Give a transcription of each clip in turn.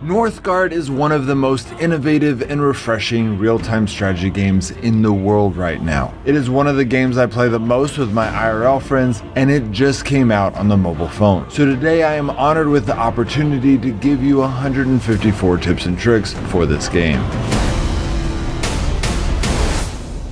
Northgard is one of the most innovative and refreshing real-time strategy games in the world right now. It is one of the games I play the most with my IRL friends, and it just came out on the mobile phone. So today I am honored with the opportunity to give you 154 tips and tricks for this game.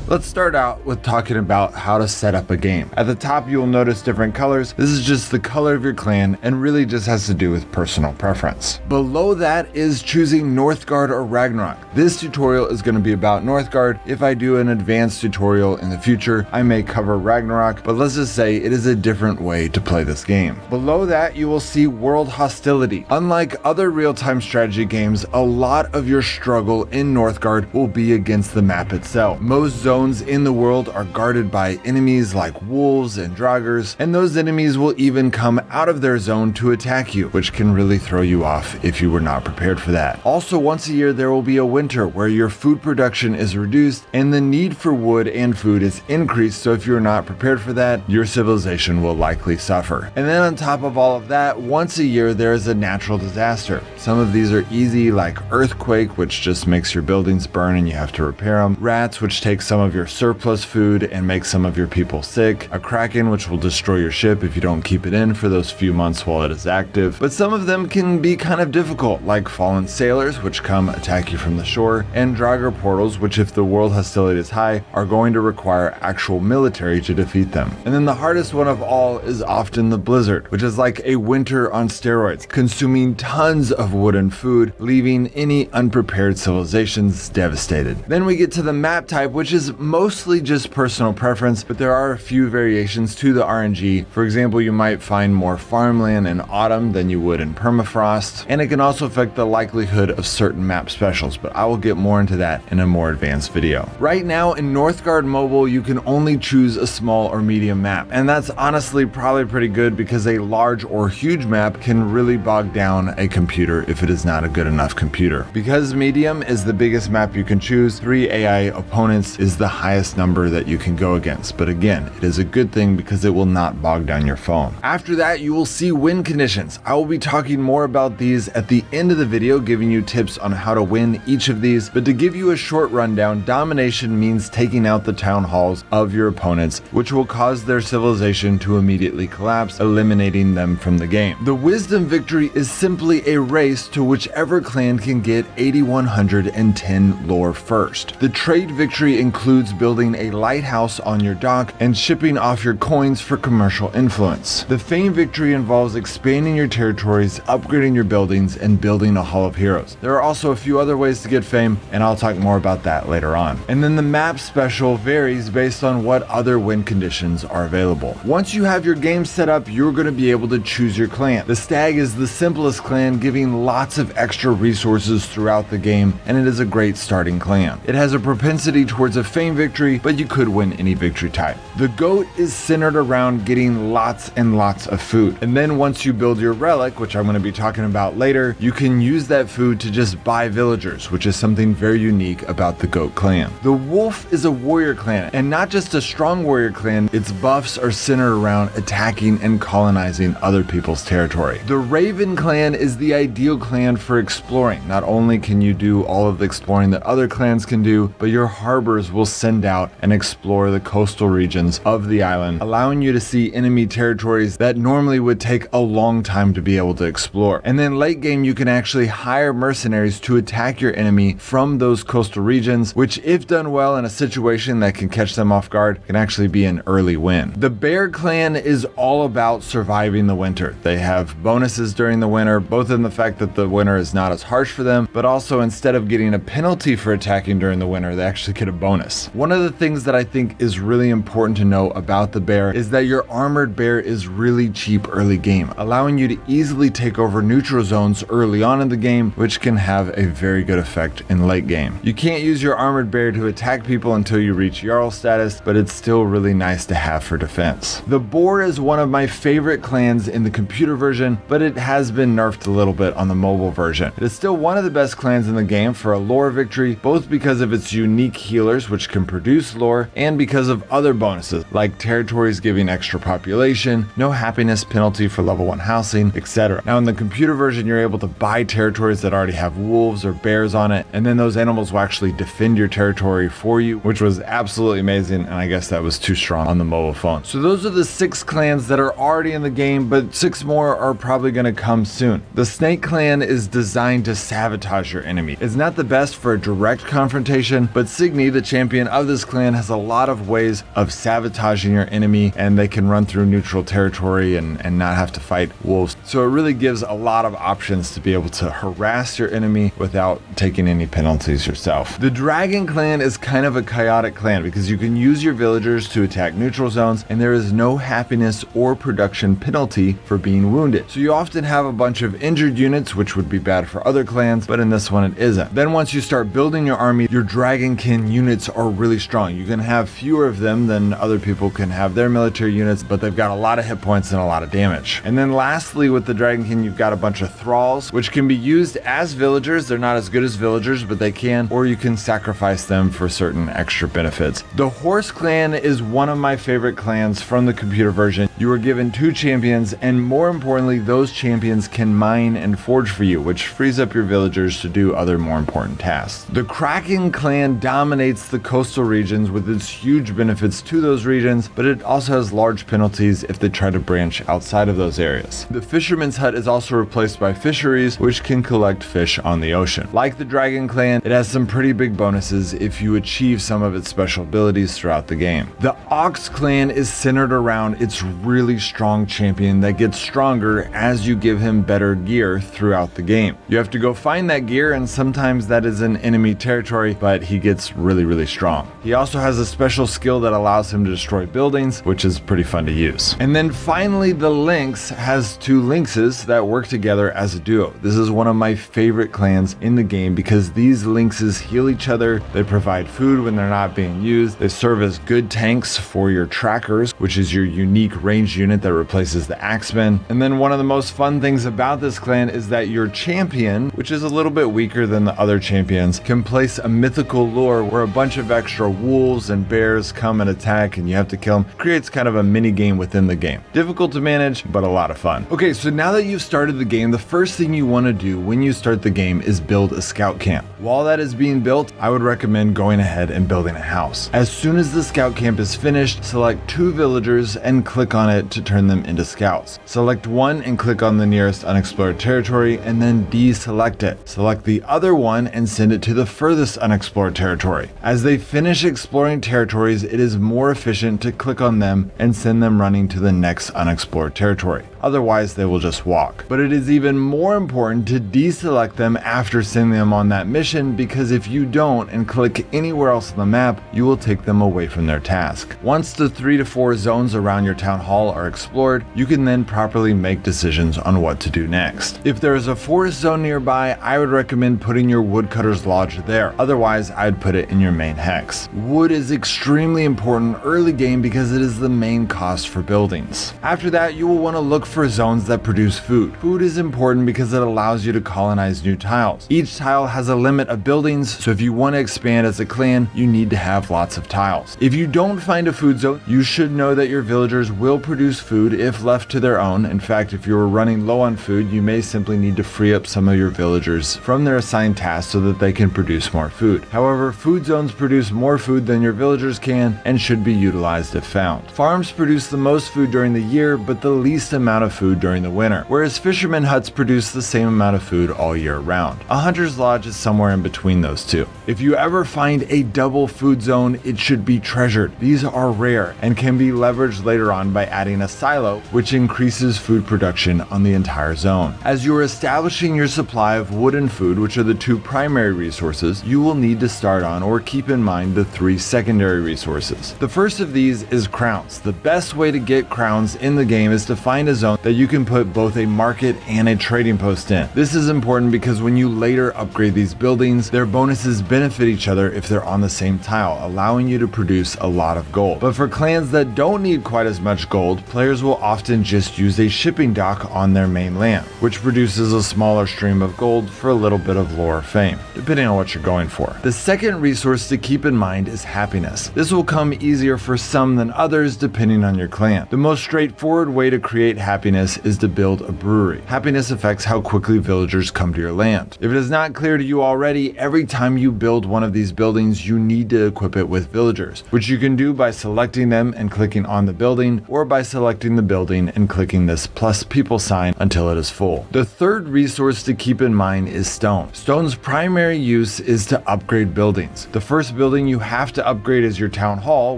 Let's start out with talking about how to set up a game. At the top, you will notice different colors. This is just the color of your clan and really just has to do with personal preference. Below that is choosing Northgard or Ragnarok. This tutorial is going to be about Northgard. If I do an advanced tutorial in the future, I may cover Ragnarok, but let's just say it is a different way to play this game. Below that, you will see world hostility. Unlike other real-time strategy games, a lot of your struggle in Northgard will be against the map itself. Most zones in the world are guarded by enemies like wolves and draugrs, and those enemies will even come out of their zone to attack you, which can really throw you off if you were not prepared for that. Also, once a year there will be a winter where your food production is reduced and the need for wood and food is increased, so if you're not prepared for that, your civilization will likely suffer. And then on top of all of that, once a year there is a natural disaster. Some of these are easy, like earthquake, which just makes your buildings burn and you have to repair them, rats, which take some of your surplus food and make some of your people sick, a kraken, which will destroy your ship if you don't keep it in for those few months while it is active. But some of them can be kind of difficult, like fallen sailors, which come attack you from the shore, and draugr portals, which if the world hostility is high, are going to require actual military to defeat them. And then the hardest one of all is often the blizzard, which is like a winter on steroids, consuming tons of wood and food, leaving any unprepared civilizations devastated. Then we get to the map type, which is mostly just personal preference, but there are a few variations to the RNG. For example, you might find more farmland in autumn than you would in permafrost, and it can also affect the likelihood of certain map specials, but I will get more into that in a more advanced video. Right now in Northgard Mobile, you can only choose a small or medium map, and that's honestly probably pretty good because a large or huge map can really bog down a computer if it is not a good enough computer. Because medium is the biggest map you can choose, 3 AI opponents is the highest number that you can go against, but again, it is a good thing because it will not bog down your phone. After that, you will see win conditions. I will be talking more about these at the end of the video, giving you tips on how to win each of these, but to give you a short rundown, domination means taking out the town halls of your opponents, which will cause their civilization to immediately collapse, eliminating them from the game. The wisdom victory is simply a race to whichever clan can get 8110 lore first. The trade victory includes building a lighthouse on your dock and shipping off your coins for commercial influence. The fame victory involves expanding your territories, upgrading your buildings, and building a hall of heroes. There are also a few other ways to get fame, and I'll talk more about that later on. And then the map special varies based on what other win conditions are available. Once you have your game set up, you're going to be able to choose your clan. The stag is the simplest clan, giving lots of extra resources throughout the game, and it is a great starting clan. It has a propensity towards a fame victory, but you could win any victory type. The goat is centered around getting lots and lots of food. And then once you build your relic, which I'm going to be talking about later, you can use that food to just buy villagers, which is something very unique about the goat clan. The wolf is a warrior clan, and not just a strong warrior clan, its buffs are centered around attacking and colonizing other people's territory. The raven clan is the ideal clan for exploring. Not only can you do all of the exploring that other clans can do, but your harbors will send out and explore the coastal regions of the island, allowing you to see enemy territories that normally would take a long time to be able to explore. And then late game, you can actually hire mercenaries to attack your enemy from those coastal regions, which if done well in a situation that can catch them off guard, can actually be an early win. The bear clan is all about surviving the winter. They have bonuses during the winter, both in the fact that the winter is not as harsh for them, but also instead of getting a penalty for attacking during the winter, they actually get a bonus. One of the things that I think is really important to know about the bear is that your armored bear is really cheap early game, allowing you to easily take over neutral zones early on in the game, which can have a very good effect in late game. You can't use your armored bear to attack people until you reach Jarl status, but it's still really nice to have for defense. The boar is one of my favorite clans in the computer version, but it has been nerfed a little bit on the mobile version. It is still one of the best clans in the game for a lore victory, both because of its unique healers, which can produce lore, and because of other bonuses, like territories giving extra population, no happiness penalty for level 1 housing, etc. Now in the computer version, you're able to buy territories that already have wolves or bears on it, and then those animals will actually defend your territory for you, which was absolutely amazing, and I guess that was too strong on the mobile phone. So those are the 6 clans that are already in the game, but 6 more are probably going to come soon. The Snake clan is designed to sabotage your enemy. It's not the best for a direct confrontation, but Signy, the champion of this clan, has a lot of ways of sabotaging your enemy, and they can run through neutral territory and not have to fight wolves. So it really gives a lot of options to be able to harass your enemy without taking any penalties yourself. The Dragon clan is kind of a chaotic clan because you can use your villagers to attack neutral zones, and there is no happiness or production penalty for being wounded. So you often have a bunch of injured units, which would be bad for other clans, but in this one it isn't. Then once you start building your army, your Dragonkin units are really strong. You can have fewer of them than other people can have their military units, but they've got a lot of hit points and a lot of damage. And then lastly, with the Dragonkin, you've got a bunch of thralls, which can be used as villagers. They're not as good as villagers, but they can, or you can sacrifice them for certain extra benefits. The Horse clan is one of my favorite clans from the computer version. You are given 2 champions, and more importantly, those champions can mine and forge for you, which frees up your villagers to do other more important tasks. The Kraken clan dominates the coastal regions with its huge benefits to those regions, but it also has large penalties if they try to branch outside of those areas. The Fisherman's Hut is also replaced by fisheries, which can collect fish on the ocean. Like the Dragon clan, it has some pretty big bonuses if you achieve some of its special abilities throughout the game. The Ox clan is centered around its really strong champion that gets stronger as you give him better gear throughout the game. You have to go find that gear, and sometimes that is in enemy territory, but he gets really strong. He also has a special skill that allows him to destroy buildings, which is pretty fun to use. And then finally, the Lynx has 2 lynxes that work together as a duo. This is one of my favorite clans in the game because these lynxes heal each other, they provide food when they're not being used, they serve as good tanks for your trackers, which is your unique ranged unit that replaces the axemen. And then one of the most fun things about this clan is that your champion, which is a little bit weaker than the other champions, can place a mythical lure where a bunch of extra wolves and bears come and attack and you have to kill them. Creates kind of a mini game within the game. Difficult to manage, but a lot of fun. Okay, so now that you've started the game, the first thing you want to do when you start the game is build a scout camp. While that is being built, I would recommend going ahead and building a house. As soon as the scout camp is finished, select 2 villagers and click on it to turn them into scouts. Select one and click on the nearest unexplored territory and then deselect it. Select the other one and send it to the furthest unexplored territory. As they finish exploring territories, it is more efficient to click on them and send them running to the next unexplored territory. Otherwise, they will just walk. But it is even more important to deselect them after sending them on that mission, because if you don't and click anywhere else on the map, you will take them away from their task. Once the 3 to 4 zones around your town hall are explored, you can then properly make decisions on what to do next. If there is a forest zone nearby, I would recommend putting your woodcutter's lodge there. Otherwise, I'd put it in your main hex. Wood is extremely important early game because it is the main cost for buildings. After that, you will want to look for zones that produce food. Food is important because it allows you to colonize new tiles. Each tile has a limit of buildings, so if you want to expand as a clan, you need to have lots of tiles. If you don't find a food zone, you should know that your villagers will produce food if left to their own. In fact, if you're running low on food, you may simply need to free up some of your villagers from their assigned tasks so that they can produce more food. However, food zones produce more food than your villagers can and should be utilized if found. Farms produce the most food during the year, but the least amount of food during the winter, whereas fishermen huts produce the same amount of food all year round. A hunter's lodge is somewhere in between those two. If you ever find a double food zone, it should be treasured. These are rare and can be leveraged later on by adding a silo, which increases food production on the entire zone. As you are establishing your supply of wood and food, which are the 2 primary resources, you will need to start on or keep in mind the 3 secondary resources. The first of these is crowns. The best way to get crowns in the game is to find a zone stone that you can put both a market and a trading post in. This is important because when you later upgrade these buildings, their bonuses benefit each other if they're on the same tile, allowing you to produce a lot of gold. But for clans that don't need quite as much gold, players will often just use a shipping dock on their main land, which produces a smaller stream of gold for a little bit of lore fame, depending on what you're going for. The second resource to keep in mind is happiness. This will come easier for some than others depending on your clan. The most straightforward way to create happiness is to build a brewery. Happiness affects how quickly villagers come to your land. If it is not clear to you already, every time you build one of these buildings, you need to equip it with villagers, which you can do by selecting them and clicking on the building, or by selecting the building and clicking this plus people sign until it is full. The third resource to keep in mind is stone. Stone's primary use is to upgrade buildings. The first building you have to upgrade is your town hall,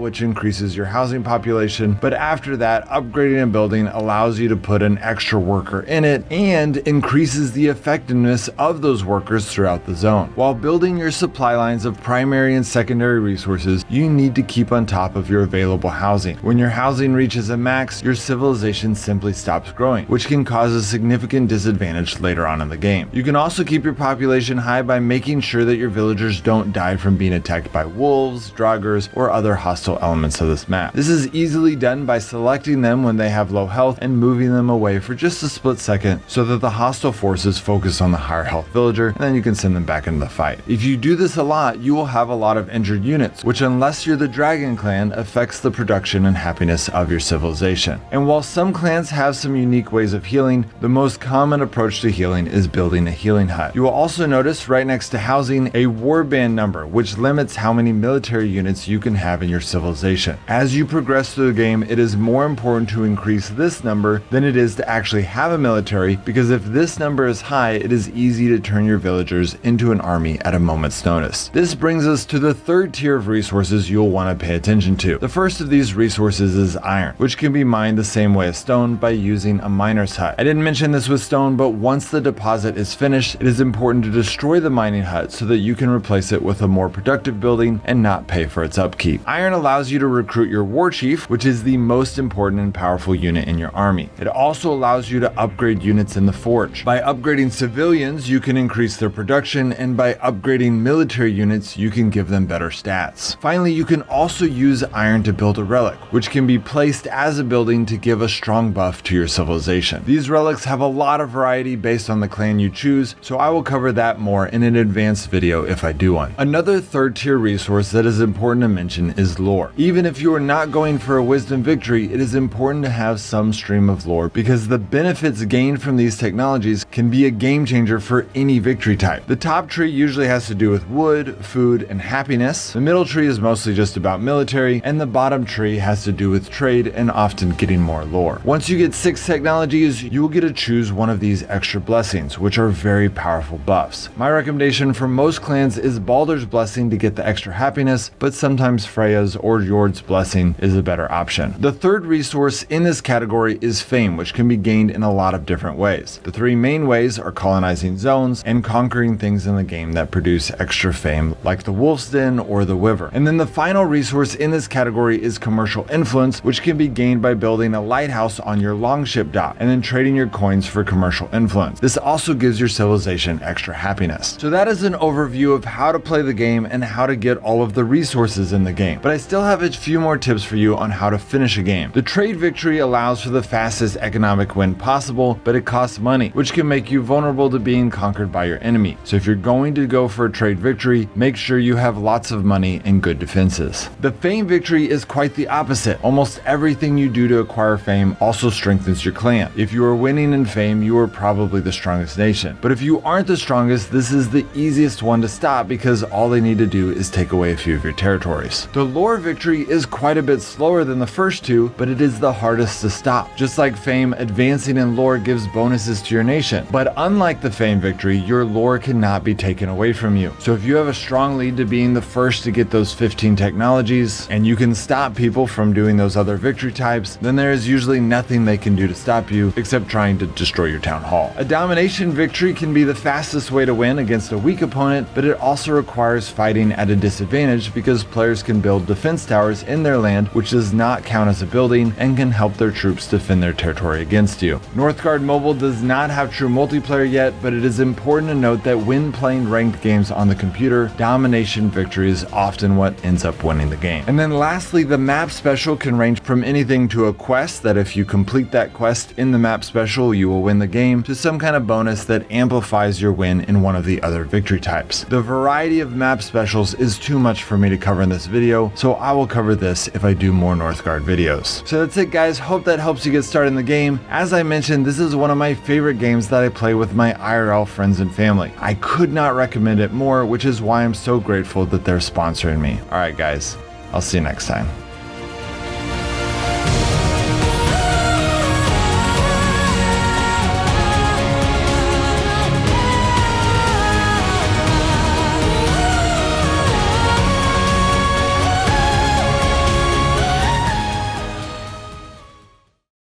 which increases your housing population, but after that, upgrading a building allows you to put an extra worker in it and increases the effectiveness of those workers throughout the zone. While building your supply lines of primary and secondary resources, you need to keep on top of your available housing. When your housing reaches a max, your civilization simply stops growing, which can cause a significant disadvantage later on in the game. You can also keep your population high by making sure that your villagers don't die from being attacked by wolves, draugrs, or other hostile elements of this map. This is easily done by selecting them when they have low health and moving them away for just a split second so that the hostile forces focus on the higher health villager, and then you can send them back into the fight. If you do this a lot, you will have a lot of injured units, which unless you're the dragon clan, affects the production and happiness of your civilization. And while some clans have some unique ways of healing, the most common approach to healing is building a healing hut. You will also notice right next to housing a warband number, which limits how many military units you can have in your civilization. As you progress through the game, it is more important to increase this number than it is to actually have a military, because if this number is high, it is easy to turn your villagers into an army at a moment's notice. This brings us to the third tier of resources you'll want to pay attention to. The first of these resources is iron, which can be mined the same way as stone by using a miner's hut. I didn't mention this with stone, but once the deposit is finished, it is important to destroy the mining hut so that you can replace it with a more productive building and not pay for its upkeep. Iron allows you to recruit your war chief, which is the most important and powerful unit in your army. It also allows you to upgrade units in the forge. By upgrading civilians, you can increase their production, and by upgrading military units, you can give them better stats. Finally, you can also use iron to build a relic, which can be placed as a building to give a strong buff to your civilization. These relics have a lot of variety based on the clan you choose, so I will cover that more in an advanced video if I do one. Another third tier resource that is important to mention is lore. Even if you are not going for a wisdom victory, it is important to have some stream of lore because the benefits gained from these technologies can be a game changer for any victory type. The top tree usually has to do with wood, food, and happiness. The middle tree is mostly just about military, and the bottom tree has to do with trade and often getting more lore. Once you get 6 technologies, you will get to choose one of these extra blessings, which are very powerful buffs. My recommendation for most clans is Baldur's Blessing to get the extra happiness, but sometimes Freya's or Jord's Blessing is a better option. The third resource in this category is fame, which can be gained in a lot of different ways. The 3 main ways are colonizing zones and conquering things in the game that produce extra fame, like the Wolf's Den or the Wyvern. And then the final resource in this category is commercial influence, which can be gained by building a lighthouse on your longship dock and then trading your coins for commercial influence. This also gives your civilization extra happiness. So that is an overview of how to play the game and how to get all of the resources in the game. But I still have a few more tips for you on how to finish a game. The trade victory allows for the fastest economic win possible, but it costs money, which can make you vulnerable to being conquered by your enemy. So if you're going to go for a trade victory, make sure you have lots of money and good defenses. The fame victory is quite the opposite. Almost everything you do to acquire fame also strengthens your clan. If you are winning in fame, you are probably the strongest nation. But if you aren't the strongest, this is the easiest one to stop because all they need to do is take away a few of your territories. The lore victory is quite a bit slower than the first two, but it is the hardest to stop. Just like fame, advancing in lore gives bonuses to your nation. But unlike the fame victory, your lore cannot be taken away from you. So if you have a strong lead to being the first to get those 15 technologies, and you can stop people from doing those other victory types, then there is usually nothing they can do to stop you except trying to destroy your town hall. A domination victory can be the fastest way to win against a weak opponent, but it also requires fighting at a disadvantage because players can build defense towers in their land, which does not count as a building and can help their troops defend their territory against you. Northgard Mobile does not have true multiplayer yet, but it is important to note that when playing ranked games on the computer, domination victory is often what ends up winning the game. And then lastly, the map special can range from anything to a quest that if you complete that quest in the map special, you will win the game, to some kind of bonus that amplifies your win in one of the other victory types. The variety of map specials is too much for me to cover in this video, so I will cover this if I do more Northgard videos. So that's it guys, hope that helps you get started in the game. As I mentioned, this is one of my favorite games that I play with my IRL friends and family. I could not recommend it more, which is why I'm so grateful that they're sponsoring me. Alright guys, I'll see you next time.